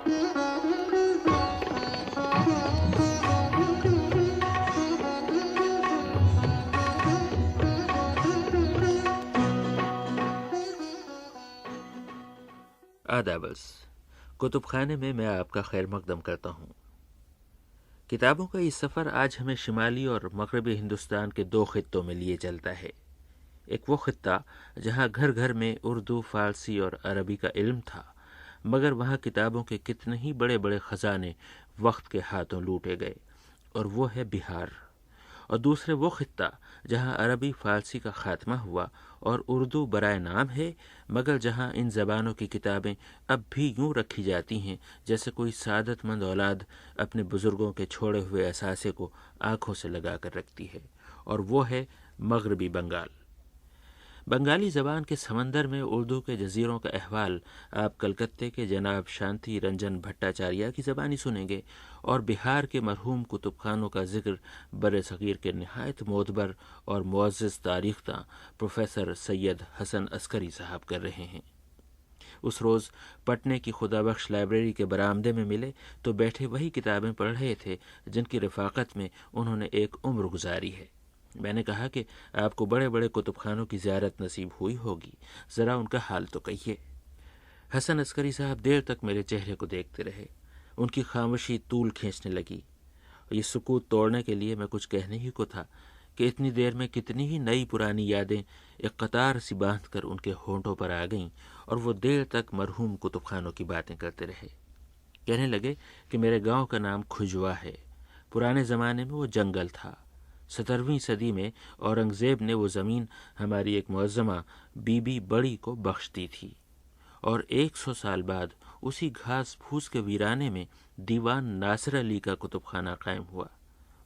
آدابس کتب خانے میں میں آپ کا خیر مقدم کرتا ہوں۔ کتابوں کا یہ سفر آج ہمیں شمالی اور مغربی ہندوستان کے دو خطوں میں لیے چلتا ہے۔ ایک وہ خطہ جہاں گھر گھر میں اردو، فارسی اور عربی کا علم تھا، مگر وہاں کتابوں کے کتنے ہی بڑے بڑے خزانے وقت کے ہاتھوں لوٹے گئے، اور وہ ہے بہار۔ اور دوسرے وہ خطہ جہاں عربی، فارسی کا خاتمہ ہوا اور اردو برائے نام ہے، مگر جہاں ان زبانوں کی کتابیں اب بھی یوں رکھی جاتی ہیں جیسے کوئی سعادت مند اولاد اپنے بزرگوں کے چھوڑے ہوئے اثاثے کو آنکھوں سے لگا کر رکھتی ہے، اور وہ ہے مغربی بنگال۔ بنگالی زبان کے سمندر میں اردو کے جزیروں کا احوال آپ کلکتے کے جناب شانتی رنجن بھٹاچاریہ کی زبانی سنیں گے، اور بہار کے مرحوم کتب خانوں کا ذکر بر صغیر کے نہایت معتبر اور معزز تاریخ داں پروفیسر سید حسن عسکری صاحب کر رہے ہیں۔ اس روز پٹنے کی خدا بخش لائبریری کے برآمدے میں ملے تو بیٹھے وہی کتابیں پڑھ رہے تھے جن کی رفاقت میں انہوں نے ایک عمر گزاری ہے۔ میں نے کہا کہ آپ کو بڑے بڑے کتب خانوں کی زیارت نصیب ہوئی ہوگی، ذرا ان کا حال تو کہیے۔ حسن عسکری صاحب دیر تک میرے چہرے کو دیکھتے رہے۔ ان کی خاموشی طول کھینچنے لگی۔ یہ سکوت توڑنے کے لیے میں کچھ کہنے ہی کو تھا کہ اتنی دیر میں کتنی ہی نئی پرانی یادیں ایک قطار سی باندھ کر ان کے ہونٹوں پر آ گئیں، اور وہ دیر تک مرحوم کتب خانوں کی باتیں کرتے رہے۔ کہنے لگے کہ میرے گاؤں کا نام کھجوا ہے۔ پرانے زمانے میں وہ جنگل تھا۔ 17ویں صدی میں اورنگزیب نے وہ زمین ہماری ایک معظمہ بی بی بڑی کو بخش دی تھی، اور 100 سال بعد اسی گھاس پھوس کے ویرانے میں دیوان ناصر علی کا کتب خانہ قائم ہوا۔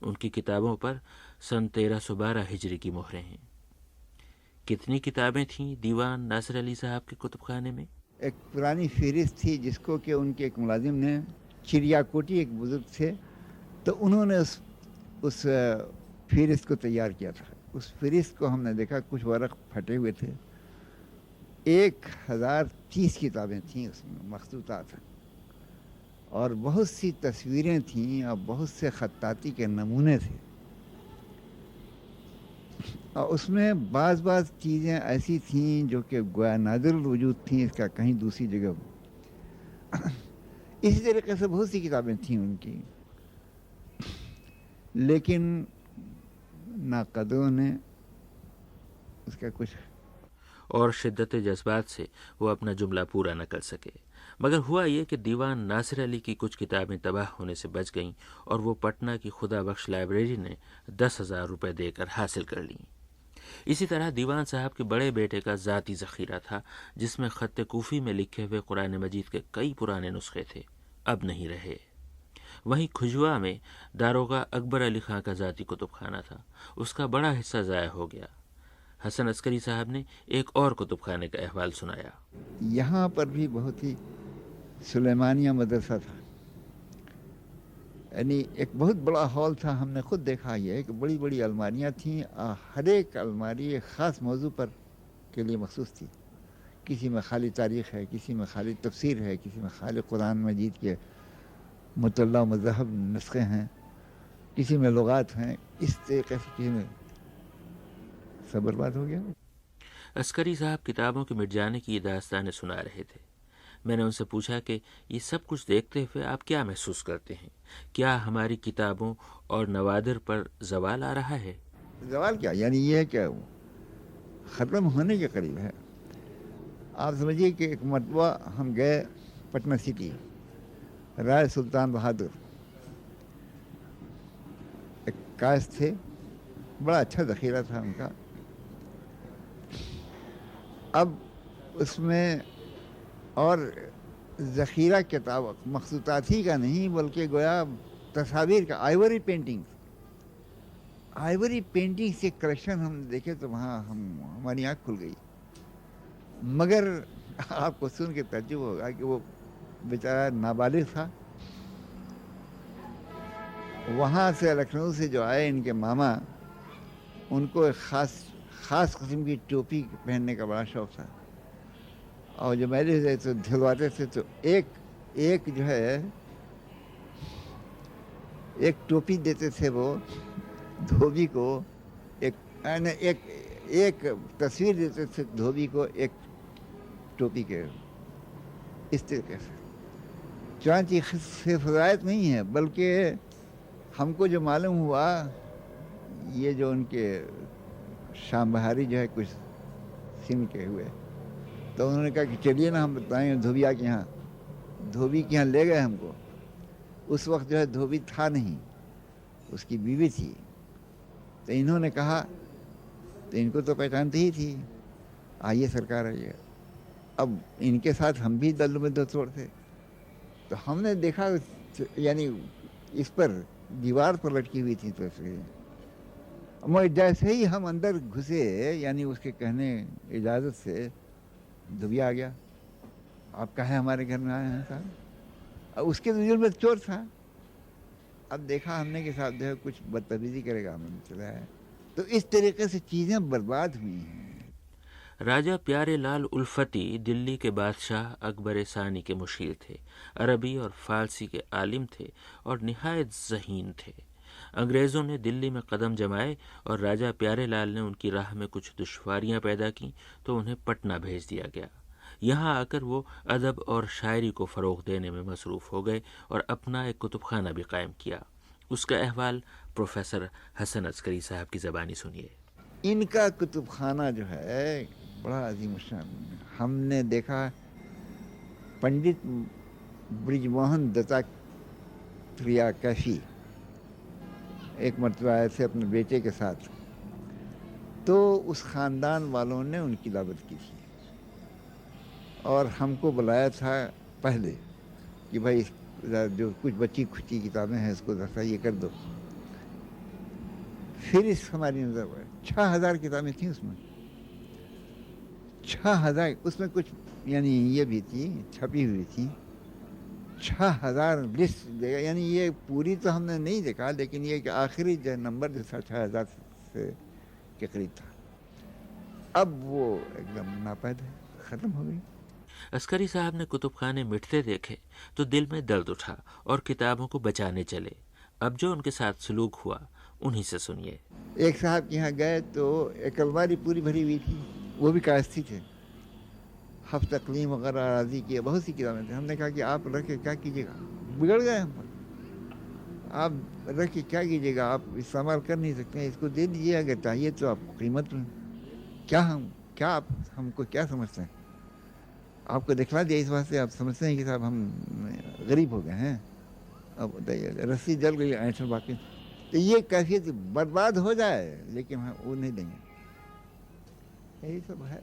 ان کی کتابوں پر سن 1312 ہجری کی مہریں ہیں۔ کتنی کتابیں تھیں دیوان ناصر علی صاحب کے کتب خانے میں؟ ایک پرانی فہرست تھی جس کو کہ ان کے ایک ملازم نے، چڑیا کوٹی ایک بزرگ تھے، تو انہوں نے اس فہرست کو تیار کیا تھا۔ اس فہرست کو ہم نے دیکھا، کچھ ورق پھٹے ہوئے تھے۔ 1030 کتابیں تھیں اس میں، مخطوطات، اور بہت سی تصویریں تھیں اور بہت سے خطاطی کے نمونے تھے، اور اس میں بعض چیزیں ایسی تھیں جو کہ گویا نادر الوجود تھیں، اس کا کہیں دوسری جگہ۔ اسی طریقے سے بہت سی کتابیں تھیں ان کی، لیکن ناقدوں نے اس کا کچھ اور شدت جذبات سے وہ اپنا جملہ پورا نہ کر سکے۔ مگر ہوا یہ کہ دیوان ناصر علی کی کچھ کتابیں تباہ ہونے سے بچ گئیں، اور وہ پٹنہ کی خدا بخش لائبریری نے 10,000 روپے دے کر حاصل کر لیں۔ اسی طرح دیوان صاحب کے بڑے بیٹے کا ذاتی ذخیرہ تھا، جس میں خط کوفی میں لکھے ہوئے قرآن مجید کے کئی پرانے نسخے تھے، اب نہیں رہے۔ وہیں کھجوا میں داروغہ اکبر علی خان کا ذاتی کتب خانہ تھا، اس کا بڑا حصہ ضائع ہو گیا۔ حسن عسکری صاحب نے ایک اور کتب خانے کا احوال سنایا۔ یہاں پر بھی بہت ہی سلیمانیہ مدرسہ تھا، یعنی ایک بہت بڑا ہال تھا۔ ہم نے خود دیکھا یہ کہ بڑی بڑی الماریاں تھیں، ہر ایک الماری ایک خاص موضوع پر کے لیے مخصوص تھی۔ کسی میں خالی تاریخ ہے، کسی میں خالی تفسیر ہے، کسی میں خالی قرآن مجید کے مطلع مذہب نسخے ہیں، کسی میں لغات ہیں۔ اس طریقے سے کسی میں سب برباد ہو گیا۔ عسکری صاحب کتابوں کے مٹ جانے کی یہ داستانیں سنا رہے تھے۔ میں نے ان سے پوچھا کہ یہ سب کچھ دیکھتے ہوئے آپ کیا محسوس کرتے ہیں؟ کیا ہماری کتابوں اور نوادر پر زوال آ رہا ہے؟ زوال کیا، یعنی یہ ہے کہ ختم ہونے کے قریب ہے۔ آپ سمجھیے کہ ایک مرتبہ ہم گئے پٹنہ سٹی، رائے سلطان بہادر ایک قائد تھے، بڑا اچھا ذخیرہ تھا ان کا۔ اب اس میں اور ذخیرہ کتاب مخطوطات ہی کا نہیں بلکہ گویا تصاویر کا، آئیوری پینٹنگ سے کلیکشن ہم دیکھے تو وہاں ہماری آنکھ کھل گئی۔ مگر آپ کو سن کے تعجب ہوگا کہ وہ بیچارہ نابالغ تھا۔ وہاں سے لکھنؤ سے جو آئے ان کے ماما، ان کو ایک خاص قسم کی ٹوپی پہننے کا بڑا شوق تھا، اور جو میرے سے تو دھلواتے تھے تو ایک ایک جو ہے ایک ٹوپی دیتے تھے وہ دھوبی کو، ایک تصویر دیتے تھے دھوبی کو ایک ٹوپی کے، اس طریقے سے چنانچہ صرف روایت نہیں ہے بلکہ ہم کو جو معلوم ہوا، یہ جو ان کے شام بہاری جو ہے کچھ سن کے ہوئے، تو انہوں نے کہا کہ چلیے نا ہم بتائیں دھوبیا کے یہاں، دھوبی کے یہاں لے گئے ہم کو۔ اس وقت جو ہے دھوبی تھا نہیں، اس کی بیوی تھی، تو انہوں نے کہا، تو ان کو تو پہچانتی ہی تھی، آئیے سرکار آئیے۔ اب ان کے ساتھ ہم بھی دل میں دو توڑ تھے، تو ہم نے دیکھا یعنی اس پر دیوار پر لٹکی ہوئی تھی تصویریں، مگر جیسے ہی ہم اندر گھسے یعنی اس کے کہنے اجازت سے دھوبیا آ گیا، آپ کہے ہمارے گھر میں آئے ہیں صاحب؟ اب اس کے ذل میں چور تھا، اب دیکھا ہم نے کہ صاحب جو ہے کچھ بدتمیزی کرے گا، ہمیں چلا ہے، تو اس طریقے سے چیزیں برباد ہوئی ہیں۔ راجہ پیارے لال الفتی دلی کے بادشاہ اکبر ثانی کے مشیر تھے، عربی اور فارسی کے عالم تھے اور نہایت ذہین تھے۔ انگریزوں نے دلی میں قدم جمائے اور راجہ پیارے لال نے ان کی راہ میں کچھ دشواریاں پیدا کیں تو انہیں پٹنہ بھیج دیا گیا۔ یہاں آ کر وہ ادب اور شاعری کو فروغ دینے میں مصروف ہو گئے اور اپنا ایک کتب خانہ بھی قائم کیا۔ اس کا احوال پروفیسر حسن عسکری صاحب کی زبانی سنیے۔ ان کا کتب خانہ جو ہے بڑا عظیم الشان، ہم نے دیکھا پنڈت برج موہن دتاتریہ کیفی ایک مرتبہ آئے تھے اپنے بیٹے کے ساتھ، تو اس خاندان والوں نے ان کی دعوت کی تھی اور ہم کو بلایا تھا پہلے کہ بھائی جو کچھ بچی کھچی کتابیں ہیں اس کو ذرا یہ کر دو۔ پھر اس ہماری نظر پڑے 6000 کتابیں تھیں اس میں، 6000، اس میں کچھ یعنی یہ بھی تھی چھپی ہوئی تھی، 6000 لسٹ دے گا، یعنی یہ پوری تو ہم نے نہیں دیکھا لیکن یہ کہ آخری جو نمبر جو تھا 6000 سے کے قریب تھا۔ اب وہ ایک دم ناپید ہے، ختم ہو گئی۔ عسکری صاحب نے کتب خانے مٹتے دیکھے تو دل میں درد اٹھا اور کتابوں کو بچانے چلے۔ اب جو ان کے ساتھ سلوک ہوا انہی سے سنیے۔ ایک صاحب کے یہاں گئے تو ایک الماری پوری بھری ہوئی تھی، وہ بھی کاشتی تھے، ہفت تقلیم وغیرہ راضی کی بہت سی کتابیں تھیں۔ ہم نے کہا کہ آپ رکھ کے کیا کیجیے گا، بگڑ گئے ہم پر، آپ رکھ کے کیا کیجیے گا، آپ استعمال کر نہیں سکتے ہیں، اس کو دے دیجیے، اگر چاہیے تو آپ قیمت میں، کیا آپ ہم کو کیا سمجھتے ہیں، آپ کو دکھلا دیا اس واسطے آپ سمجھتے ہیں کہ صاحب ہم غریب ہو گئے ہیں، اب بتائیے رسی جل گئی اینٹھن باقی، تو یہ کیفیت برباد ہو جائے لیکن ہم وہ نہیں دیں گے، یہی سب ہے۔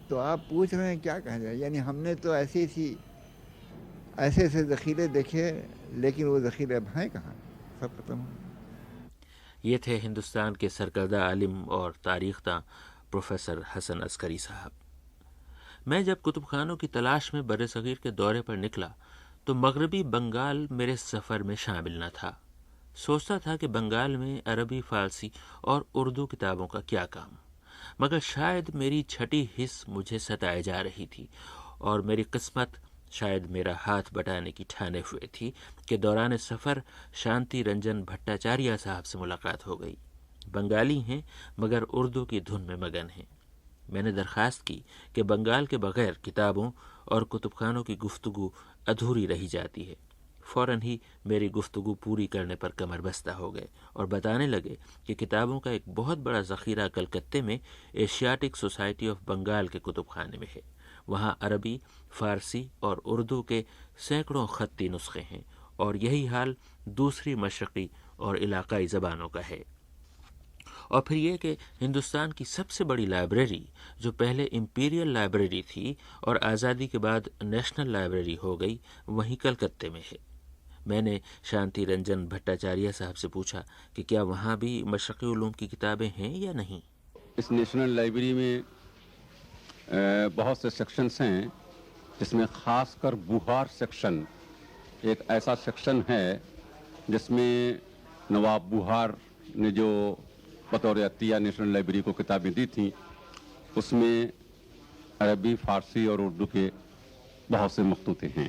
تو آپ پوچھ رہے ہیں کیا کہا جائے، یعنی ہم نے تو ایسے ایسے ذخیرے دیکھے لیکن وہ ذخیرے اب ہیں کہاں، سب ختم ہو۔ یہ تھے ہندوستان کے سرکردہ عالم اور تاریخ داں پروفیسر حسن عسکری صاحب۔ میں جب کتب خانوں کی تلاش میں بر صغیر کے دورے پر نکلا تو مغربی بنگال میرے سفر میں شامل نہ تھا۔ سوچتا تھا کہ بنگال میں عربی، فارسی اور اردو کتابوں کا کیا کام، مگر شاید میری چھٹی حس مجھے ستائے جا رہی تھی اور میری قسمت شاید میرا ہاتھ بٹانے کی ٹھانے ہوئے تھی کہ دوران سفر شانتی رنجن بھٹاچاریہ صاحب سے ملاقات ہو گئی۔ بنگالی ہیں مگر اردو کی دھن میں مگن ہیں۔ میں نے درخواست کی کہ بنگال کے بغیر کتابوں اور کتب خانوں کی گفتگو ادھوری رہی جاتی ہے۔ فوراً ہی میری گفتگو پوری کرنے پر کمر بستہ ہو گئے اور بتانے لگے کہ کتابوں کا ایک بہت بڑا ذخیرہ کلکتے میں ایشیاٹک سوسائٹی آف بنگال کے کتب خانے میں ہے۔ وہاں عربی، فارسی اور اردو کے سینکڑوں خطی نسخے ہیں اور یہی حال دوسری مشرقی اور علاقائی زبانوں کا ہے۔ اور پھر یہ کہ ہندوستان کی سب سے بڑی لائبریری جو پہلے امپیریل لائبریری تھی اور آزادی کے بعد نیشنل لائبریری ہو گئی، وہیں کلکتے میں ہے۔ میں نے شانتی رنجن بھٹاچاریہ صاحب سے پوچھا کہ کیا وہاں بھی مشرقی علوم کی کتابیں ہیں یا نہیں۔ اس نیشنل لائبریری میں بہت سے سیکشنز ہیں، جس میں خاص کر بہار سیکشن ایک ایسا سیکشن ہے جس میں نواب بہار نے جو بطور عطیہ نیشنل لائبریری کو کتابیں دی تھیں، اس میں عربی، فارسی اور اردو کے بہت سے مخطوطے ہیں۔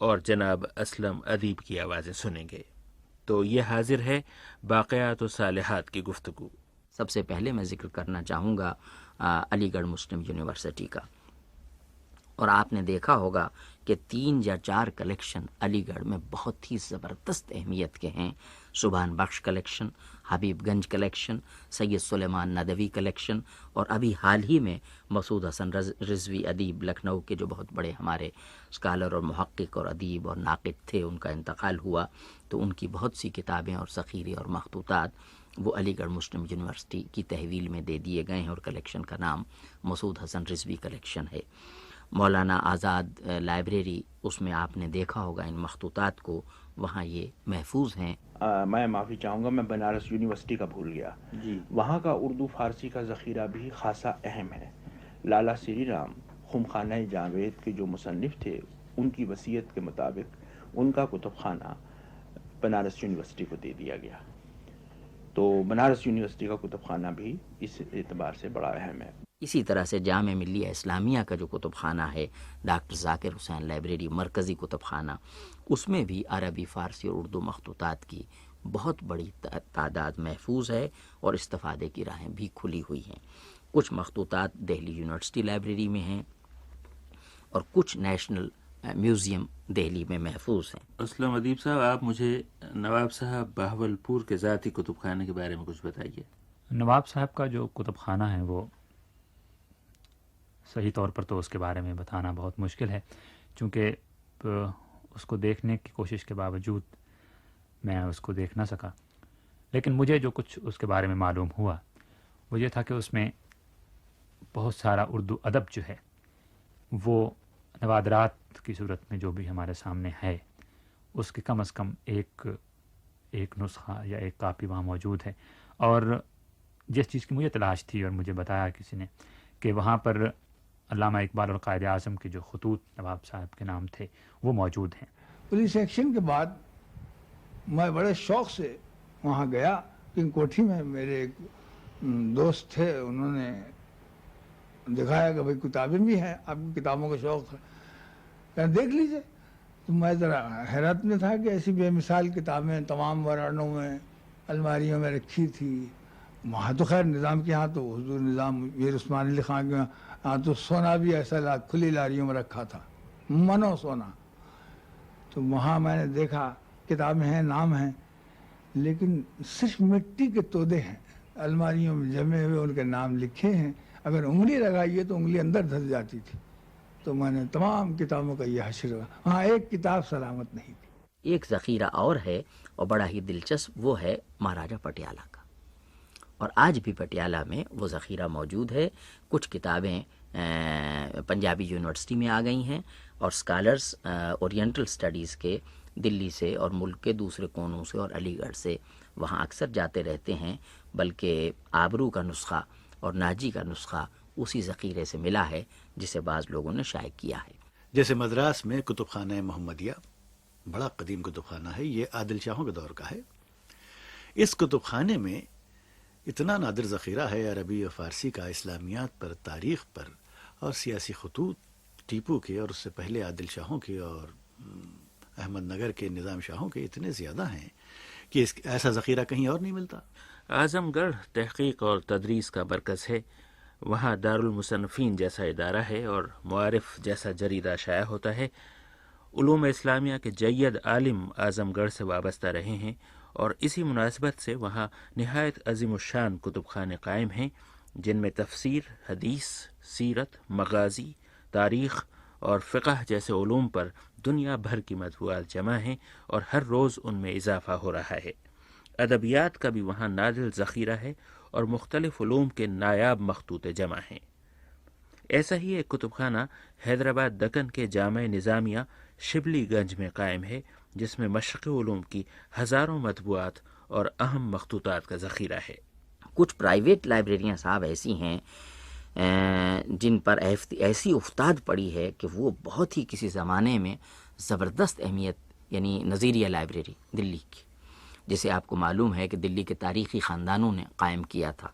اور جناب اسلم ادیب کی آوازیں سنیں گے۔ تو یہ حاضر ہے باقیات و صالحات کی گفتگو۔ سب سے پہلے میں ذکر کرنا چاہوں گا علی گڑھ مسلم یونیورسٹی کا، اور آپ نے دیکھا ہوگا کہ 3 یا 4 کلیکشن علی گڑھ میں بہت ہی زبردست اہمیت کے ہیں۔ سبحان بخش کلیکشن، حبیب گنج کلیکشن، سید سلیمان ندوی کلیکشن، اور ابھی حال ہی میں مسعود حسن رضوی ادیب لکھنؤ کے جو بہت بڑے ہمارے اسکالر اور محقق اور ادیب اور ناقد تھے، ان کا انتقال ہوا، تو ان کی بہت سی کتابیں اور ذخیرے اور مخطوطات وہ علی گڑھ مسلم یونیورسٹی کی تحویل میں دے دیے گئے ہیں، اور کلیکشن کا نام مسعود حسن رضوی کلیکشن ہے۔ مولانا آزاد لائبریری، اس میں آپ نے دیکھا ہوگا ان مخطوطات کو، وہاں یہ محفوظ ہیں۔ میں معافی چاہوں گا، میں بنارس یونیورسٹی کا بھول گیا جی، وہاں کا اردو فارسی کا ذخیرہ بھی خاصا اہم ہے۔ لالا سری رام خمخانہ جاوید کے جو مصنف تھے، ان کی وصیت کے مطابق ان کا کتب خانہ بنارس یونیورسٹی کو دے دیا گیا، تو بنارس یونیورسٹی کا کتب خانہ بھی اس اعتبار سے بڑا اہم ہے۔ اسی طرح سے جامعہ ملیہ اسلامیہ کا جو کتب خانہ ہے، ڈاکٹر ذاکر حسین لائبریری مرکزی کتب خانہ، اس میں بھی عربی، فارسی اور اردو مخطوطات کی بہت بڑی تعداد محفوظ ہے، اور استفادے کی راہیں بھی کھلی ہوئی ہیں۔ کچھ مخطوطات دہلی یونیورسٹی لائبریری میں ہیں، اور کچھ نیشنل میوزیم دہلی میں محفوظ ہیں۔ اسلم ادیب صاحب، آپ مجھے نواب صاحب بہاولپور کے ذاتی کتب خانے کے بارے میں کچھ بتائیے۔ نواب صاحب کا جو کتب خانہ ہے وہ صحیح طور پر تو اس کے بارے میں بتانا بہت مشکل ہے، چونکہ اس کو دیکھنے کی کوشش کے باوجود میں اس کو دیکھ نہ سکا، لیکن مجھے جو کچھ اس کے بارے میں معلوم ہوا وہ یہ تھا کہ اس میں بہت سارا اردو ادب جو ہے وہ نوادرات کی صورت میں جو بھی ہمارے سامنے ہے، اس کے کم از کم ایک نسخہ یا ایک کاپی وہاں موجود ہے۔ اور جس چیز کی مجھے تلاش تھی اور مجھے بتایا کسی نے کہ وہاں پر علامہ اقبال اور قائد اعظم کے جو خطوط نواب صاحب کے نام تھے وہ موجود ہیں۔ پولیس ایکشن کے بعد میں بڑے شوق سے وہاں گیا، کہ کوٹھی میں میرے ایک دوست تھے، انہوں نے دکھایا کہ بھائی کتابیں بھی ہیں، آپ کی کتابوں کا شوق ہے، کہ دیکھ لیجئے۔ تو میں ذرا حیرت میں تھا کہ ایسی بے مثال کتابیں تمام وارانوں میں الماریوں میں رکھی تھی۔ وہاں تو خیر نظام کے ہاں تو حضور نظام میر عثمان علی خان کے ہاں تو سونا بھی ایسا کھلی لاریوں میں رکھا تھا، منو سونا۔ تو وہاں میں نے دیکھا کتابیں ہیں، نام ہیں، لیکن صرف مٹی کے تودے ہیں، الماریوں میں جمے ہوئے ان کے نام لکھے ہیں، اگر انگلی لگائیے تو انگلی اندر دھس جاتی تھی۔ تو میں نے تمام کتابوں کا یہ حشر، ہاں ایک کتاب سلامت نہیں تھی۔ ایک ذخیرہ اور ہے اور بڑا ہی دلچسپ، وہ ہے مہاراجہ پٹیالہ کا، اور آج بھی پٹیالہ میں وہ ذخیرہ موجود ہے۔ کچھ کتابیں پنجابی یونیورسٹی میں آ گئی ہیں، اور اسکالرس اورینٹل اسٹڈیز کے دلی سے اور ملک کے دوسرے کونوں سے اور علی گڑھ سے وہاں اکثر جاتے رہتے ہیں، بلکہ آبرو کا نسخہ اور ناجی کا نسخہ اسی ذخیرے سے ملا ہے جسے بعض لوگوں نے شائع کیا ہے۔ جیسے مدراس میں کتب خانہ محمدیہ بڑا قدیم کتب خانہ ہے، یہ عادل شاہوں کے دور کا ہے۔ اس کتب خانے میں اتنا نادر ذخیرہ ہے عربی اور فارسی کا، اسلامیات پر، تاریخ پر اور سیاسی خطوط ٹیپو کے اور اس سے پہلے عادل شاہوں کے اور احمد نگر کے نظام شاہوں کے اتنے زیادہ ہیں کہ ایسا ذخیرہ کہیں اور نہیں ملتا۔ اعظم گڑھ تحقیق اور تدریس کا مرکز ہے، وہاں دارالمصنفین جیسا ادارہ ہے اور معارف جیسا جریدہ شائع ہوتا ہے۔ علوم اسلامیہ کے جید عالم اعظم گڑھ سے وابستہ رہے ہیں، اور اسی مناسبت سے وہاں نہایت عظیم الشان کتب خانے قائم ہیں، جن میں تفسیر، حدیث، سیرت، مغازی، تاریخ اور فقہ جیسے علوم پر دنیا بھر کی مطبوعات جمع ہیں، اور ہر روز ان میں اضافہ ہو رہا ہے۔ ادبیات کا بھی وہاں نادر ذخیرہ ہے، اور مختلف علوم کے نایاب مخطوطے جمع ہیں۔ ایسا ہی ایک کتب خانہ حیدرآباد دکن کے جامع نظامیہ شبلی گنج میں قائم ہے، جس میں مشرقی علوم کی ہزاروں مطبوعات اور اہم مخطوطات کا ذخیرہ ہے۔ کچھ پرائیویٹ لائبریریاں صاحب ایسی ہیں جن پر ایسی افتاد پڑی ہے کہ وہ بہت ہی کسی زمانے میں زبردست اہمیت، یعنی نظیریہ لائبریری دلی کی، جسے آپ کو معلوم ہے کہ دلی کے تاریخی خاندانوں نے قائم کیا تھا،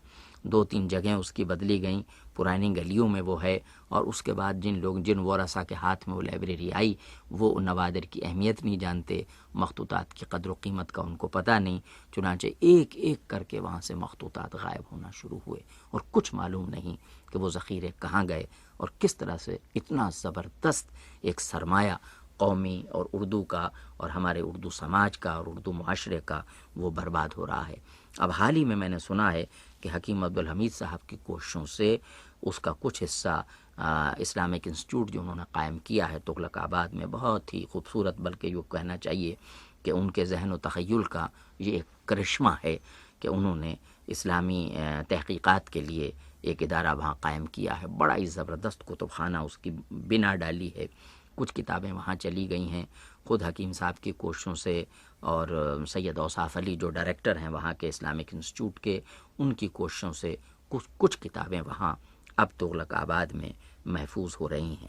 2-3 جگہیں اس کی بدلی گئیں، پرانی گلیوں میں وہ ہے، اور اس کے بعد جن ورثاء کے ہاتھ میں وہ لائبریری آئی وہ نوادر کی اہمیت نہیں جانتے، مخطوطات کی قدر و قیمت کا ان کو پتہ نہیں، چنانچہ ایک ایک کر کے وہاں سے مخطوطات غائب ہونا شروع ہوئے اور کچھ معلوم نہیں کہ وہ ذخیرے کہاں گئے اور کس طرح سے اتنا زبردست ایک سرمایہ قومی اور اردو کا اور ہمارے اردو سماج کا اور اردو معاشرے کا وہ برباد ہو رہا ہے۔ اب حال ہی میں نے سنا ہے کہ حکیم عبدالحمید صاحب کی کوششوں سے اس کا کچھ حصہ اسلامک انسٹیٹیوٹ جو انہوں نے قائم کیا ہے تغلق آباد میں، بہت ہی خوبصورت، بلکہ یہ کہنا چاہیے کہ ان کے ذہن و تخیل کا یہ ایک کرشمہ ہے کہ انہوں نے اسلامی تحقیقات کے لیے ایک ادارہ وہاں قائم کیا ہے، بڑا ہی زبردست کتب خانہ اس کی بنا ڈالی ہے، کچھ کتابیں وہاں چلی گئی ہیں خود حکیم صاحب کی کوششوں سے، اور سید اوصاف علی جو ڈائریکٹر ہیں وہاں کے اسلامک انسٹیٹیوٹ کے، ان کی کوششوں سے کچھ کتابیں وہاں اب تغلق آباد میں محفوظ ہو رہی ہیں۔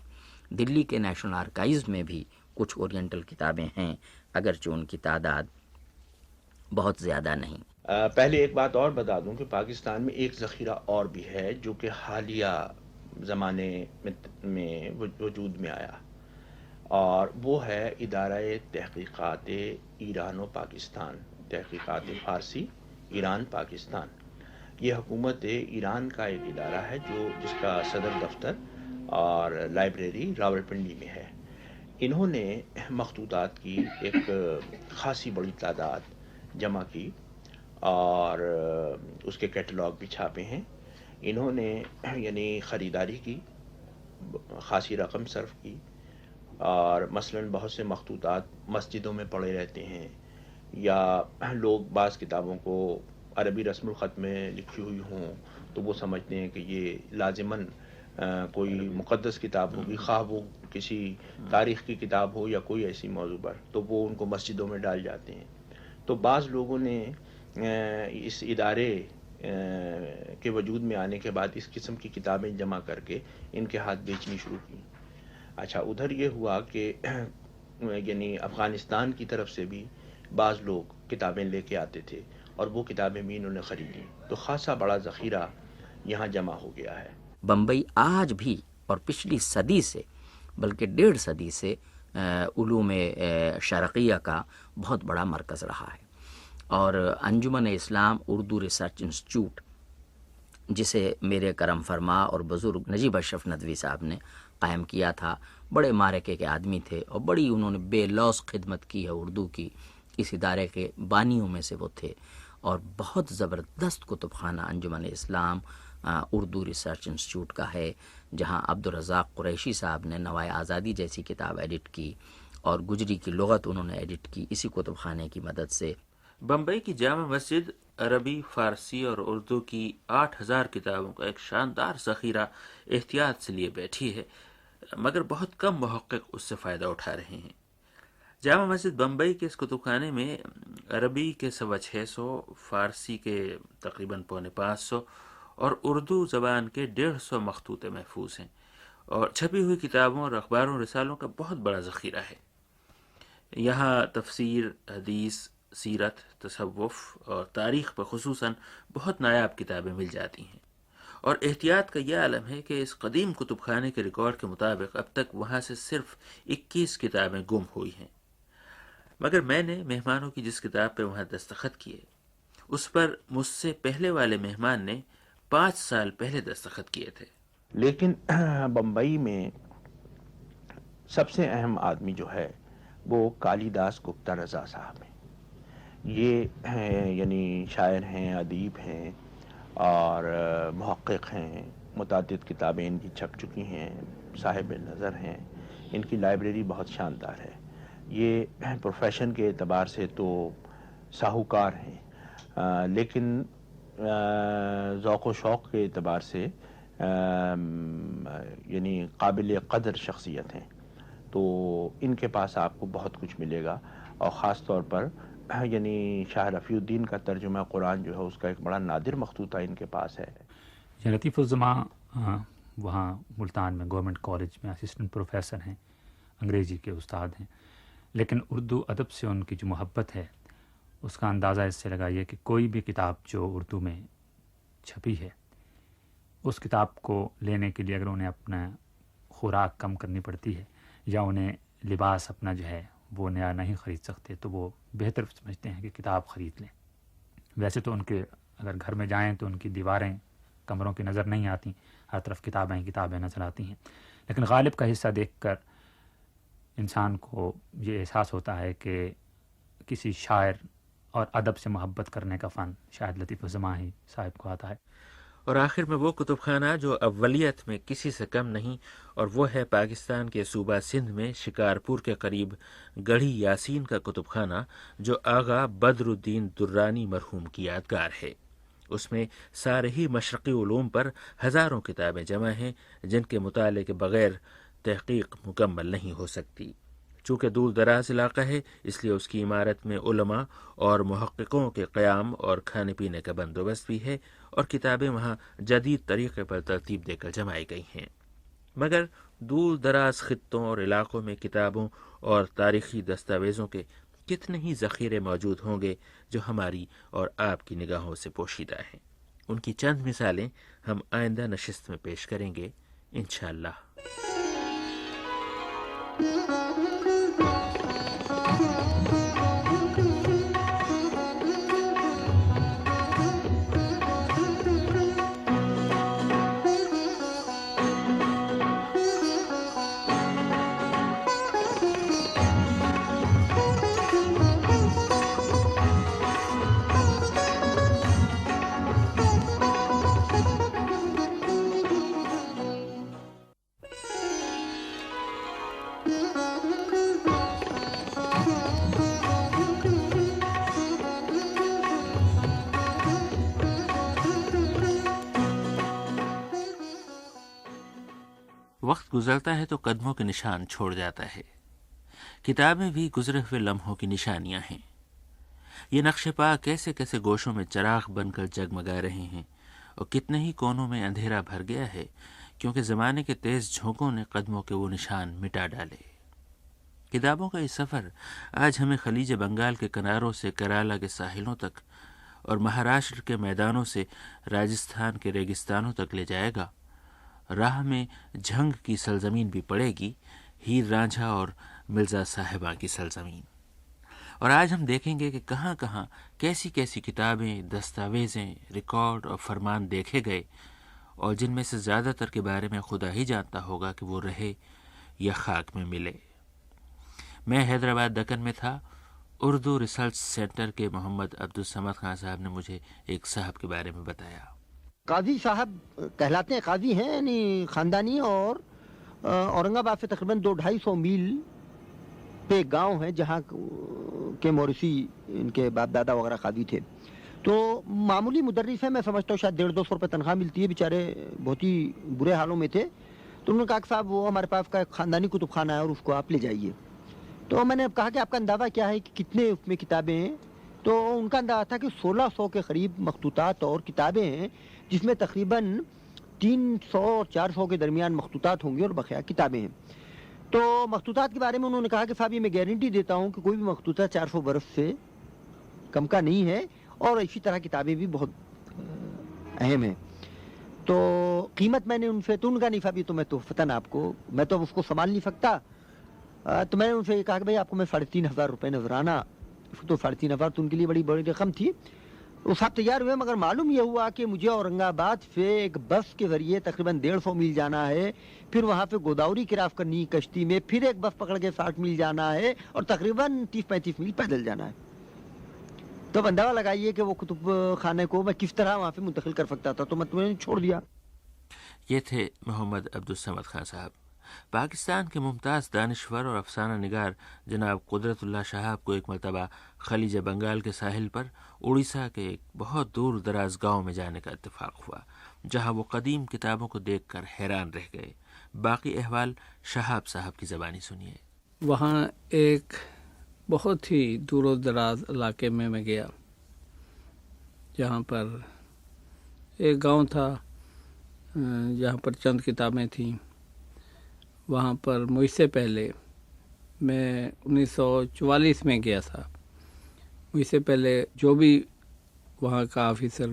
دلی کے نیشنل آرکائیوز میں بھی کچھ اورینٹل کتابیں ہیں، اگرچہ ان کی تعداد بہت زیادہ نہیں۔ پہلے ایک بات اور بتا دوں کہ پاکستان میں ایک ذخیرہ اور بھی ہے جو کہ حالیہ زمانے میں وجود میں آیا، اور وہ ہے ادارہ تحقیقات ایران و پاکستان، تحقیقات فارسی ایران پاکستان۔ یہ حکومت ایران کا ایک ادارہ ہے جس کا صدر دفتر اور لائبریری راولپنڈی میں ہے۔ انہوں نے مخطوطات کی ایک خاصی بڑی تعداد جمع کی اور اس کے کیٹلاگ بھی چھاپے ہیں۔ انہوں نے یعنی خریداری کی، خاصی رقم صرف کی، اور مثلاً بہت سے مخطوطات مسجدوں میں پڑے رہتے ہیں، یا لوگ بعض کتابوں کو عربی رسم الخط میں لکھی ہوئی ہوں تو وہ سمجھتے ہیں کہ یہ لازماً کوئی مقدس کتاب ہوگی، خواہ وہ کسی تاریخ کی کتاب ہو یا کوئی ایسی موضوع پر، تو وہ ان کو مسجدوں میں ڈال جاتے ہیں۔ تو بعض لوگوں نے اس ادارے کے وجود میں آنے کے بعد اس قسم کی کتابیں جمع کر کے ان کے ہاتھ بیچنی شروع کی۔ اچھا، ادھر یہ ہوا کہ یعنی افغانستان کی طرف سے بھی بعض لوگ کتابیں لے کے آتے تھے اور وہ کتابیں بھی انہوں نے خریدی، تو خاصا بڑا ذخیرہ یہاں جمع ہو گیا ہے۔ بمبئی آج بھی اور پچھلی صدی سے بلکہ 1.5 صدی سے علوم شرقیہ کا بہت بڑا مرکز رہا ہے، اور انجمن اسلام اردو ریسرچ انسٹیٹیوٹ جسے میرے کرم فرما اور بزرگ نجیب اشرف ندوی صاحب نے قائم کیا تھا، بڑے معرکے کے آدمی تھے اور بڑی انہوں نے بے لوث خدمت کی ہے اردو کی، اس ادارے کے بانیوں میں سے وہ تھے، اور بہت زبردست کتب خانہ انجمن اسلام اردو ریسرچ انسٹیٹیوٹ کا ہے، جہاں عبدالرزاق قریشی صاحب نے نوائے آزادی جیسی کتاب ایڈٹ کی اور گجری کی لغت انہوں نے ایڈٹ کی اسی کتب خانے کی مدد سے۔ بمبئی کی جامع مسجد عربی، فارسی اور اردو کی 8000 کتابوں کا ایک شاندار ذخیرہ احتیاط سے لیے بیٹھی ہے، مگر بہت کم محقق اس سے فائدہ اٹھا رہے ہیں۔ جامع مسجد بمبئی کے اس کتب خانے میں عربی کے 650، فارسی کے تقریباً 450 اور اردو زبان کے 150 مخطوطے محفوظ ہیں، اور چھپی ہوئی کتابوں اور اخباروں اور رسالوں کا بہت بڑا ذخیرہ ہے۔ یہاں تفسیر، حدیث، سیرت، تصوف اور تاریخ پر خصوصاً بہت نایاب کتابیں مل جاتی ہیں، اور احتیاط کا یہ عالم ہے کہ اس قدیم کتب خانے کے ریکارڈ کے مطابق اب تک وہاں سے صرف 21 کتابیں گم ہوئی ہیں، مگر میں نے مہمانوں کی جس کتاب پہ وہاں دستخط کیے اس پر مجھ سے پہلے والے مہمان نے 5 سال پہلے دستخط کیے تھے۔ لیکن بمبئی میں سب سے اہم آدمی جو ہے وہ کالی داس گپتا رضا صاحب ہیں۔ یہ یعنی شاعر ہیں، ادیب ہیں اور محقق ہیں، متعدد کتابیں ان کی چھپ چکی ہیں، صاحب نظر ہیں، ان کی لائبریری بہت شاندار ہے۔ یہ پروفیشن کے اعتبار سے تو ساہوکار ہیں، لیکن ذوق و شوق کے اعتبار سے یعنی قابل قدر شخصیت ہیں، تو ان کے پاس آپ کو بہت کچھ ملے گا، اور خاص طور پر یعنی شاہ رفیع الدین کا ترجمہ قرآن جو ہے اس کا ایک بڑا نادر مخطوطہ ان کے پاس ہے۔ لطیف الزماں وہاں ملتان میں گورنمنٹ کالج میں اسسٹنٹ پروفیسر ہیں، انگریزی کے استاد ہیں، لیکن اردو ادب سے ان کی جو محبت ہے اس کا اندازہ اس سے لگائیے کہ کوئی بھی کتاب جو اردو میں چھپی ہے اس کتاب کو لینے کے لیے اگر انہیں اپنا خوراک کم کرنی پڑتی ہے یا انہیں لباس اپنا جو ہے وہ نیا نہیں خرید سکتے تو وہ بہتر سمجھتے ہیں کہ کتاب خرید لیں. ویسے تو ان کے اگر گھر میں جائیں تو ان کی دیواریں کمروں کی نظر نہیں آتی، ہر طرف کتابیں کتابیں نظر آتی ہیں، لیکن غالب کا حصہ دیکھ کر انسان کو یہ احساس ہوتا ہے کہ کسی شاعر اور ادب سے محبت کرنے کا فن شاید لطیف الزماں ہی صاحب کو آتا ہے. اور آخر میں وہ کتب خانہ جو اولیت میں کسی سے کم نہیں، اور وہ ہے پاکستان کے صوبہ سندھ میں شکارپور کے قریب گڑھی یاسین کا کتب خانہ، جو آغا بدر الدین درانی مرحوم کی یادگار ہے. اس میں سارے ہی مشرقی علوم پر ہزاروں کتابیں جمع ہیں جن کے مطالعے کے بغیر تحقیق مکمل نہیں ہو سکتی. چونکہ دور دراز علاقہ ہے اس لیے اس کی عمارت میں علماء اور محققوں کے قیام اور کھانے پینے کا بندوبست بھی ہے، اور کتابیں وہاں جدید طریقے پر ترتیب دے کر جمائی گئی ہیں. مگر دور دراز خطوں اور علاقوں میں کتابوں اور تاریخی دستاویزوں کے کتنے ہی ذخیرے موجود ہوں گے جو ہماری اور آپ کی نگاہوں سے پوشیدہ ہیں. ان کی چند مثالیں ہم آئندہ نشست میں پیش کریں گے انشاءاللہ. وقت گزرتا ہے تو قدموں کے نشان چھوڑ جاتا ہے. کتابیں بھی گزرے ہوئے لمحوں کی نشانیاں ہیں. یہ نقش پا کیسے کیسے گوشوں میں چراغ بن کر جگمگا رہے ہیں، اور کتنے ہی کونوں میں اندھیرا بھر گیا ہے کیونکہ زمانے کے تیز جھونکوں نے قدموں کے وہ نشان مٹا ڈالے. کتابوں کا یہ سفر آج ہمیں خلیج بنگال کے کناروں سے کرالا کے ساحلوں تک اور مہاراشٹر کے میدانوں سے راجستھان کے ریگستانوں تک لے جائے گا. راہ میں جھنگ کی سرزمین بھی پڑے گی، ہیر رانجھا اور مرزا صاحبہ کی سرزمین. اور آج ہم دیکھیں گے کہ کہاں کہاں کیسی کیسی کتابیں، دستاویزیں، ریکارڈ اور فرمان دیکھے گئے، اور جن میں سے زیادہ تر کے بارے میں خدا ہی جانتا ہوگا کہ وہ رہے یا خاک میں ملے. میں حیدرآباد دکن میں تھا. اردو ریسرچ سینٹر کے محمد عبدالصمد خان صاحب نے مجھے ایک صاحب کے بارے میں بتایا. قاضی صاحب کہلاتے ہیں، قاضی ہیں یعنی خاندانی، اور اورنگ آباد سے تقریباً 200-250 میل پہ ایک گاؤں ہے جہاں کے مورثی ان کے باپ دادا وغیرہ قاضی تھے. تو معمولی مدرس ہے، میں سمجھتا ہوں شاید 150-200 روپے تنخواہ ملتی ہے. بیچارے بہت ہی برے حالوں میں تھے. تو انہوں نے کہا کہ صاحب وہ ہمارے پاس کا ایک خاندانی کتب خانہ ہے اور اس کو آپ لے جائیے. تو میں نے کہا کہ آپ کا اندازہ کیا ہے کہ کتنے اس میں کتابیں ہیں؟ تو ان کا اندازہ تھا کہ 1600 کے قریب مخطوطات اور کتابیں ہیں، جس میں تقریباً 300 اور 400 کے درمیان مخطوطات ہوں گی اور بقیہ کتابیں ہیں. تو مخطوطات کے بارے میں انہوں نے کہا کہ صاحب یہ میں گارنٹی دیتا ہوں کہ کوئی بھی مخطوطہ 400 برس سے کم کا نہیں ہے، اور اسی طرح کتابیں بھی بہت اہم ہیں. تو قیمت میں نے ان سے تو ان کا نہیں صاحب یہ تو میں تو فتن آپ کو میں تو اس کو سنبھال نہیں سکتا. تو میں نے ان سے یہ کہا کہ بھائی آپ کو میں 3500 روپے نذرانہ، تو 3500 تو ان کے لیے بڑی بڑی رقم تھی. وہ صاحب تیار ہوئے، مگر معلوم یہ ہوا کہ مجھے اورنگ آباد سے ایک بس کے ذریعے تقریباً 150 میل جانا ہے، پھر وہاں پہ گوداوری کراس کرنی کشتی میں، پھر ایک بس پکڑ کے 60 میل جانا ہے، اور تقریباً 30-35 میل پیدل جانا ہے. تو اب اندازہ لگائیے کہ وہ کتب خانے کو میں کس طرح وہاں پہ منتقل کر سکتا تھا. تو میں نے چھوڑ دیا. یہ تھے محمد عبدالصمد خان صاحب. پاکستان کے ممتاز دانشور اور افسانہ نگار جناب قدرت اللہ شہاب کو ایک مرتبہ خلیج بنگال کے ساحل پر اڑیسہ کے ایک بہت دور دراز گاؤں میں جانے کا اتفاق ہوا، جہاں وہ قدیم کتابوں کو دیکھ کر حیران رہ گئے. باقی احوال شہاب صاحب کی زبانی سنیے. وہاں ایک بہت ہی دور و دراز علاقے میں گیا، جہاں پر ایک گاؤں تھا جہاں پر چند کتابیں تھیں. وہاں پر مجھ سے پہلے میں 1944 میں گیا تھا. مجھ سے پہلے جو بھی وہاں کا آفیسر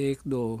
1, 2,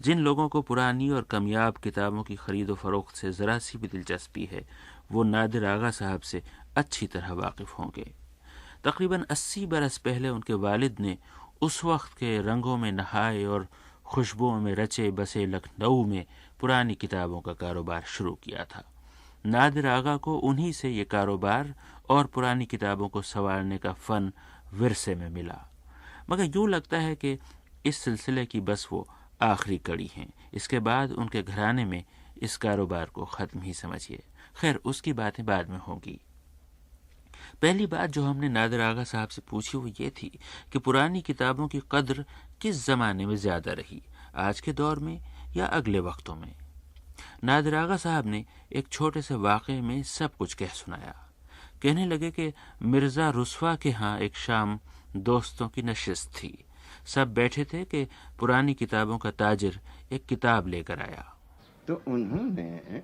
جن لوگوں کو پرانی اور کمیاب کتابوں کی خرید و فروخت سے ذرا سی بھی دلچسپی ہے وہ نادر آغا صاحب سے اچھی طرح واقف ہوں گے۔ تقریباً 80 برس پہلے ان کے والد نے اس وقت کے رنگوں میں نہائے اور خوشبوؤں میں رچے بسے لکھنؤ میں پرانی کتابوں کا کاروبار شروع کیا تھا۔ نادر آغا کو انہی سے یہ کاروبار اور پرانی کتابوں کو سنوارنے کا فن ورثے میں ملا، مگر یوں لگتا ہے کہ اس سلسلے کی بس وہ آخری کڑی ہیں۔ اس کے بعد ان کے گھرانے میں اس کاروبار کو ختم ہی سمجھیے۔ خیر، اس کی باتیں بعد میں ہوں گی۔ پہلی بات جو ہم نے نادر آغا صاحب سے پوچھی وہ یہ تھی کہ پرانی کتابوں کی قدر کس زمانے میں زیادہ رہی، آج کے دور میں یا اگلے وقتوں میں؟ نادر آغا صاحب نے ایک چھوٹے سے واقعے میں سب کچھ کہہ سنایا۔ کہنے لگے کہ مرزا رسوا کے ہاں ایک شام دوستوں کی نشست تھی، سب بیٹھے تھے کہ پرانی کتابوں کا تاجر ایک کتاب لے کر آیا تو انہوں نے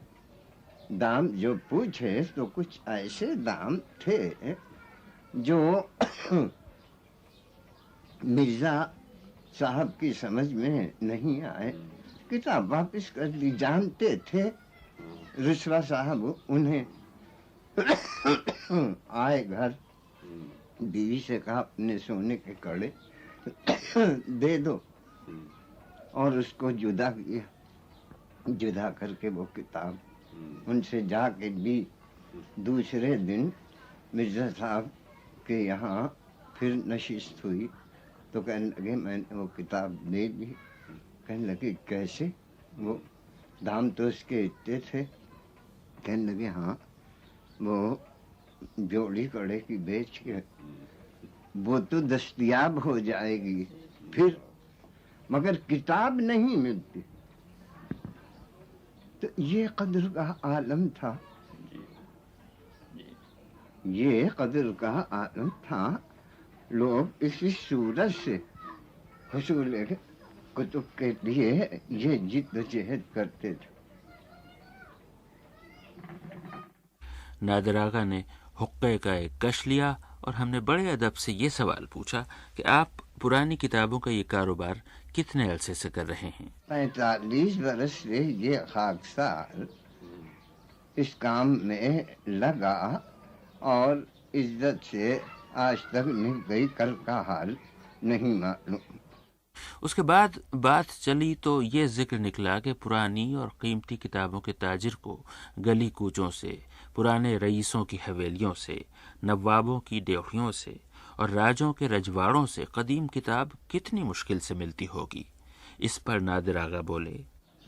دام جو پوچھے تو کچھ ایسے دام تھے جو مرزا صاحب کی سمجھ میں نہیں آئے، کتاب واپس کر دی۔ جانتے تھے رسوا صاحب انہیں آئے گھر، بیوی سے کہا اپنے سونے کے کڑے دے دو اور اس کو جدا کیا، جدا کر کے وہ کتاب ان سے جا کے بھی دوسرے دن مرزا صاحب کے یہاں پھر نشست ہوئی تو کہنے لگے میں نے وہ کتاب دے دی۔ کہنے لگے کیسے؟ وہ دام تو اس کے اتنے تھے۔ کہنے لگے ہاں وہ جوڑی کڑے کی بیچ کے وہ تو دستیاب ہو جائے گی پھر، مگر کتاب نہیں ملتی۔ تو یہ قدر کا عالم تھا، یہ قدر کا عالم تھا۔ لوگ اسی صورت سے حصول کتب کے لیے یہ جد و جہد کرتے تھے۔ نادر آغا نے حقے کا ایک کش لیا اور ہم نے بڑے ادب سے یہ سوال پوچھا کہ آپ پرانی کتابوں کا یہ کاروبار کتنے عرصے سے کر رہے ہیں؟ 45 برس سے یہ خاکسار اس کام میں لگا اور عزت سے آج تک نہیں گئی، کل کا حال نہیں معلوم۔ اس کے بعد بات چلی تو یہ ذکر نکلا کہ پرانی اور قیمتی کتابوں کے تاجر کو گلی کوچوں سے، پرانے رئیسوں کی حویلیوں سے، نوابوں کی ڈیوڑیوں سے اور راجوں کے رجواڑوں سے قدیم کتاب کتنی مشکل سے ملتی ہوگی۔ اس پر نادر آغا بولے،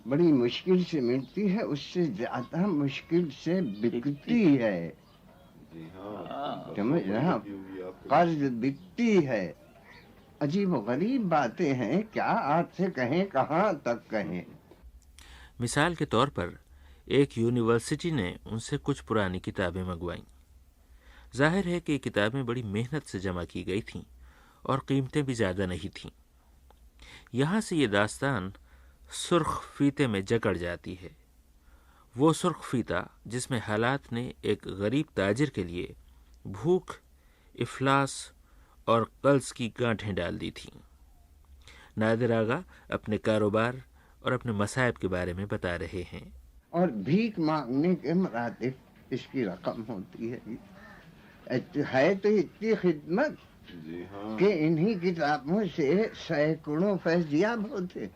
بڑی مشکل سے ملتی ہے، اس سے زیادہ مشکل سے بکتی ہے۔ سمجھ رہا، قرض بکتی ہے۔ عجیب و غریب باتیں ہیں، کیا آپ سے کہیں، کہاں تک کہیں۔ مثال کے طور پر ایک یونیورسٹی نے ان سے کچھ پرانی کتابیں منگوائیں۔ ظاہر ہے کہ یہ کتابیں بڑی محنت سے جمع کی گئی تھیں اور قیمتیں بھی زیادہ نہیں تھیں۔ یہاں سے یہ داستان سرخ فیتے میں جکڑ جاتی ہے، وہ سرخ فیتا جس میں حالات نے ایک غریب تاجر کے لیے بھوک، افلاس اور قرض کی گانٹھیں ڈال دی تھیں۔ نادر آغا اپنے کاروبار اور اپنے مصائب کے بارے میں بتا رہے ہیں۔ اور بھیک مانگنے کے مراتب اس کی رقم ہوتی ہے تو اتنی خدمت کہ انہی کتابوں سے سینکڑوں فیضیاب ہوتے،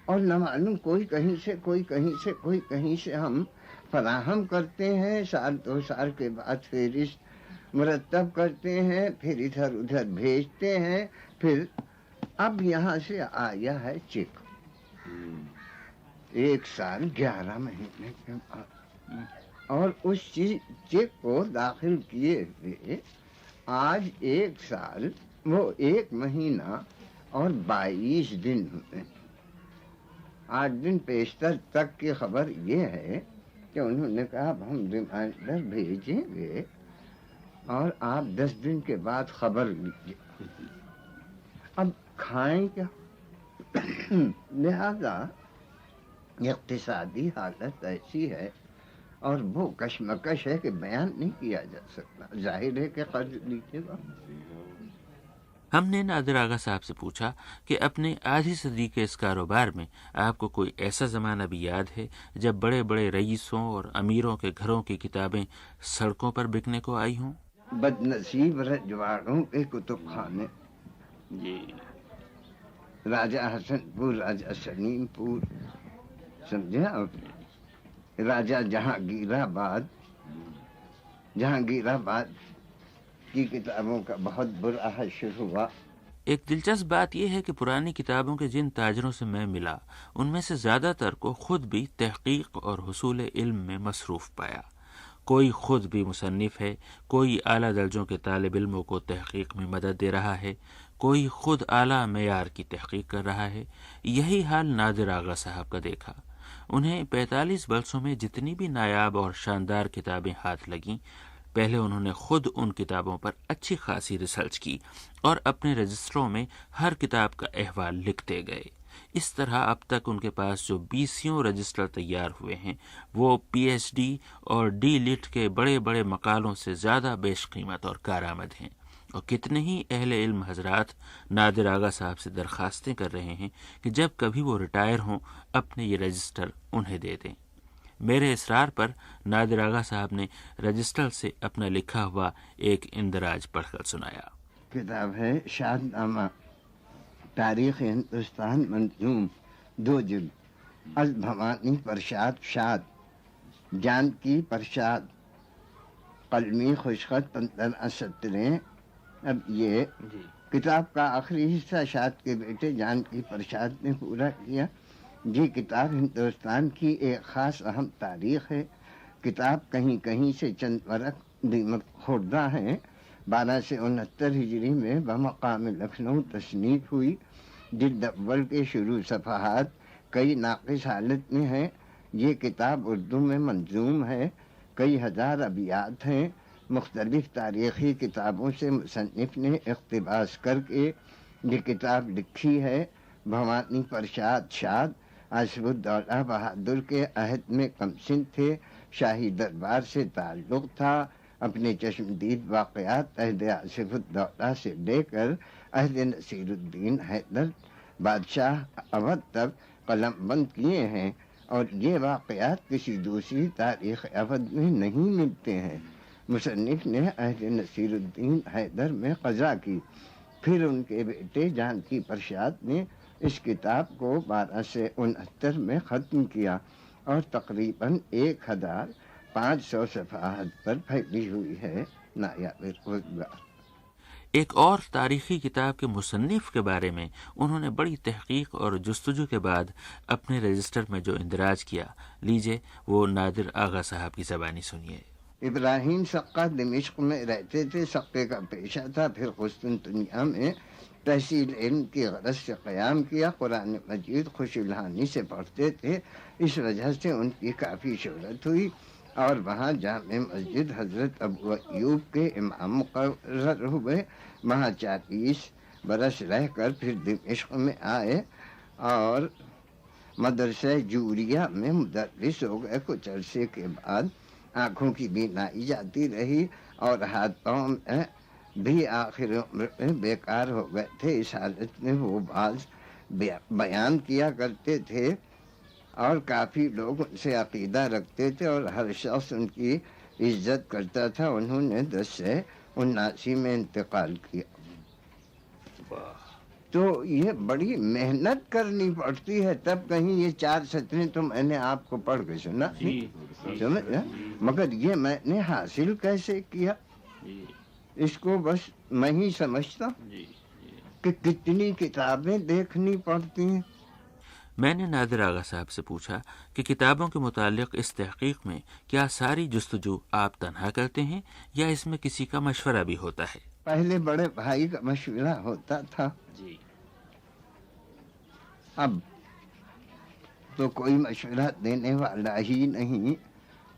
اور نہ معلوم کوئی کہیں سے کوئی کہیں سے کوئی کہیں سے ہم فراہم کرتے ہیں، سال دو سال کے بعد فہرست مرتب کرتے ہیں، پھر ادھر ادھر بھیجتے ہیں، پھر اب یہاں سے آیا ہے چیک 1 سال 11 مہینے کے بعد، اور اس چیک کو داخل کیے ہوئے آج 1 سال وہ 1 مہینہ اور 22 دن ہوئے۔ 8 دن پیشتر تک کی خبر یہ ہے کہ انہوں نے کہا اب ہم ریمائنڈر بھیجیں گے اور آپ 10 دن کے بعد خبر لیجیے۔ اب کھائیں کیا؟ لہذا اقتصادی حالت ایسی ہے اور وہ کشمکش ہے کہ بیان نہیں کیا جا سکتا۔ ظاہر ہے کہ قرض لیجیے گا۔ ہم نے نادر آغا صاحب سے پوچھا کہ اپنے آدھی صدی کے اس کاروبار میں آپ کو کوئی ایسا زمانہ بھی یاد ہے جب بڑے بڑے رئیسوں اور امیروں کے گھروں کی کتابیں سڑکوں پر بکنے کو آئی ہوں؟ بد نصیب رجواڑوں کے کتب خانے، جی، راجہ حسن پور، راجہ سلیم پور، سمجھے آپ، راجہ جہانگیر آباد کی کتابوں کا بہت برا حشر ہوا۔ ایک دلچسپ بات یہ ہے کہ پرانی کتابوں کے جن تاجروں سے میں ملا ان میں سے زیادہ تر کو خود بھی تحقیق اور حصول علم میں مصروف پایا۔ کوئی خود بھی مصنف ہے، کوئی اعلیٰ درجوں کے طالب علموں کو تحقیق میں مدد دے رہا ہے، کوئی خود اعلیٰ معیار کی تحقیق کر رہا ہے۔ یہی حال نادر آغا صاحب کا دیکھا۔ انہیں 45 برسوں میں جتنی بھی نایاب اور شاندار کتابیں ہاتھ لگیں، پہلے انہوں نے خود ان کتابوں پر اچھی خاصی ریسرچ کی اور اپنے رجسٹروں میں ہر کتاب کا احوال لکھتے گئے۔ اس طرح اب تک ان کے پاس جو 20 رجسٹر تیار ہوئے ہیں وہ پی ایچ ڈی اور ڈی لٹ کے بڑے بڑے مقالوں سے زیادہ بیش قیمت اور کارآمد ہیں، اور کتنے ہی اہل علم حضرات نادر آغا صاحب سے درخواستیں کر رہے ہیں کہ جب کبھی وہ ریٹائر ہوں اپنے یہ رجسٹر انہیں دے دیں۔ میرے اصرار پر نادر آغا صاحب نے رجسٹر سے اپنا لکھا ہوا ایک اندراج پڑھ کر سنایا۔ کتاب ہے شاد نامہ، تاریخ ہندوستان منظوم، 2 جلد، از بھوانی پرشاد شاد، جان کی پرشاد، قلمی خوشخط 15 سطریں۔ اب یہ کتاب کا آخری حصہ شاد کے بیٹے جان کی پرشاد نے پورا کیا۔ یہ کتاب ہندوستان کی ایک خاص اہم تاریخ ہے۔ کتاب کہیں کہیں سے چند ورق دیمک خوردہ ہیں۔ 1269 ہجری میں بمقام لکھنؤ تصنیف ہوئی۔ جلد اول کے شروع صفحات کئی ناقص حالت میں ہیں۔ یہ کتاب اردو میں منظوم ہے، کئی ہزار ابیات ہیں۔ مختلف تاریخی کتابوں سے مصنف نے اقتباس کر کے یہ کتاب لکھی ہے۔ بھوانی پرشاد شاد آصف الدولہ بہادر کے عہد میں کمسن تھے، شاہی دربار سے تعلق تھا۔ اپنے چشمدید واقعات عہد آصف الدولہ سے لے کر عہد نصیر الدین حیدر بادشاہ اودھ تک قلم بند کیے ہیں، اور یہ واقعات کسی دوسری تاریخ اودھ میں نہیں ملتے ہیں۔ مصنف نے عہد نصیر الدین حیدر میں قضا کی، پھر ان کے بیٹے جان کی پرشاد نے اس کتاب کو 1269 میں ختم کیا اور تقریباً 1500 صفحات پر پھیلی ہوئی ہے۔ نایاب روزگار۔ ایک اور تاریخی کتاب کے مصنف کے بارے میں انہوں نے بڑی تحقیق اور جستجو کے بعد اپنے رجسٹر میں جو اندراج کیا، لیجئے وہ نادر آغا صاحب کی زبانی سنیے۔ ابراہیم سقہ دمشق میں رہتے تھے، سقے کا پیشہ تھا، پھر قسطنطنیہ میں تحصیل علم کی غرض سے قیام کیا۔ قرآن مجید خوش الحانی سے پڑھتے تھے، اس وجہ سے ان کی کافی شہرت ہوئی، اور وہاں جامع مسجد حضرت ابو ایوب کے امام مقرر ہوئے۔ وہاں 40 برس رہ کر پھر دمشق میں آئے اور مدرسہ جوریہ میں مدرس ہو گئے۔ کچھ عرصے کے بعد آنکھوں کی بینائی جاتی رہی اور ہاتھ پاؤں میں بھی آخر عمر میں بیکار ہو گئے تھے۔ اس حالت میں وہ بعض بیان کیا کرتے تھے اور کافی لوگ ان سے عقیدہ رکھتے تھے اور ہر شخص ان کی عزت کرتا تھا۔ انہوں نے 1079 میں انتقال کیا۔ تو یہ بڑی محنت کرنی پڑتی ہے، تب کہیں یہ 4 سطریں تو میں نے آپ کو پڑھ کے سنا، سمجھا، مگر یہ میں نے حاصل کیسے کیا اس کو بس میں ہی سمجھتا ہوں کہ کتنی کتابیں دیکھنی پڑتی ہیں۔ میں نے نادر آغا صاحب سے پوچھا کہ کتابوں کے متعلق اس تحقیق میں کیا ساری جستجو آپ تنہا کرتے ہیں یا اس میں کسی کا مشورہ بھی ہوتا ہے؟ پہلے بڑے بھائی کا مشورہ ہوتا تھا، اب تو کوئی مشورہ دینے والا ہی نہیں،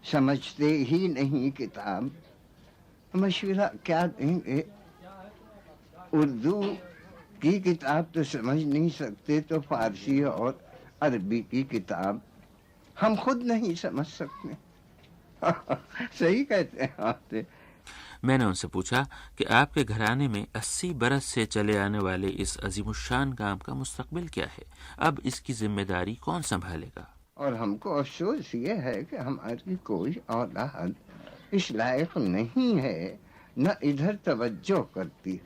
سمجھتے ہی نہیں کتاب، مشورہ کیا دیں گے؟ اردو کی کتاب تو سمجھ نہیں سکتے، تو فارسی اور عربی کی کتاب ہم خود نہیں سمجھ سکتے۔ صحیح کہتے ہیں آپ سے۔ میں نے ان سے پوچھا کہ آپ کے گھرانے میں 80 برس سے چلے آنے والے اس عظیم الشان کام کا مستقبل کیا ہے؟ اب اس کی ذمہ داری کون سنبھالے گا؟ اور ہم کو افسوس یہ ہے کہ ہماری کوئی اولاد اس لائق نہیں ہے، نہ ادھر توجہ کرتی.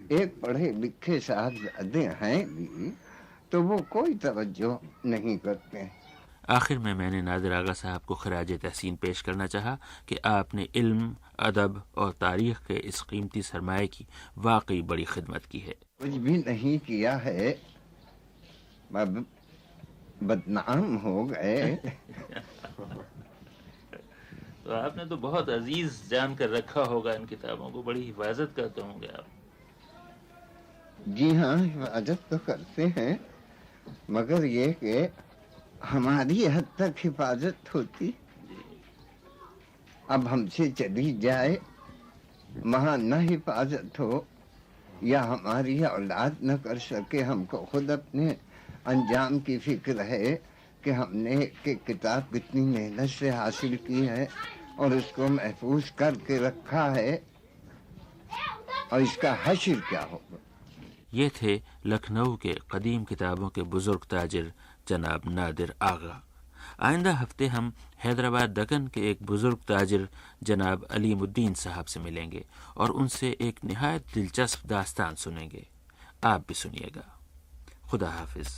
ایک پڑھے لکھے صاحبزادے ہیں بھی تو وہ کوئی توجہ نہیں کرتے. آخر میں نے نادر آغا صاحب کو خراج تحسین پیش کرنا چاہا کہ آپ نے علم، ادب اور تاریخ کے اس قیمتی سرمایہ کی واقعی بڑی خدمت کی ہے. کچھ بھی نہیں کیا ہے، بدنام ہو گئے. تو آپ نے تو بہت عزیز جان کر رکھا ہوگا ان کتابوں کو، بڑی حفاظت کرتے ہوں گے آپ. جی ہاں، حفاظت تو کرتے ہیں، مگر یہ کہ ہماری حد تک حفاظت ہوتی. اب ہم سے چلی جائے، وہاں نہ حفاظت ہو یا ہماری اولاد نہ کر سکے. ہم کو خود اپنے انجام کی فکر ہے کہ ہم نے ایک کتاب کتنی محنت سے حاصل کی ہے اور اس کو محفوظ کر کے رکھا ہے، اور اس کا حشر کیا ہوگا. یہ تھے لکھنؤ کے قدیم کتابوں کے بزرگ تاجر جناب نادر آغا. آئندہ ہفتے ہم حیدرآباد دکن کے ایک بزرگ تاجر جناب علیم الدین صاحب سے ملیں گے اور ان سے ایک نہایت دلچسپ داستان سنیں گے. آپ بھی سنیے گا. خدا حافظ.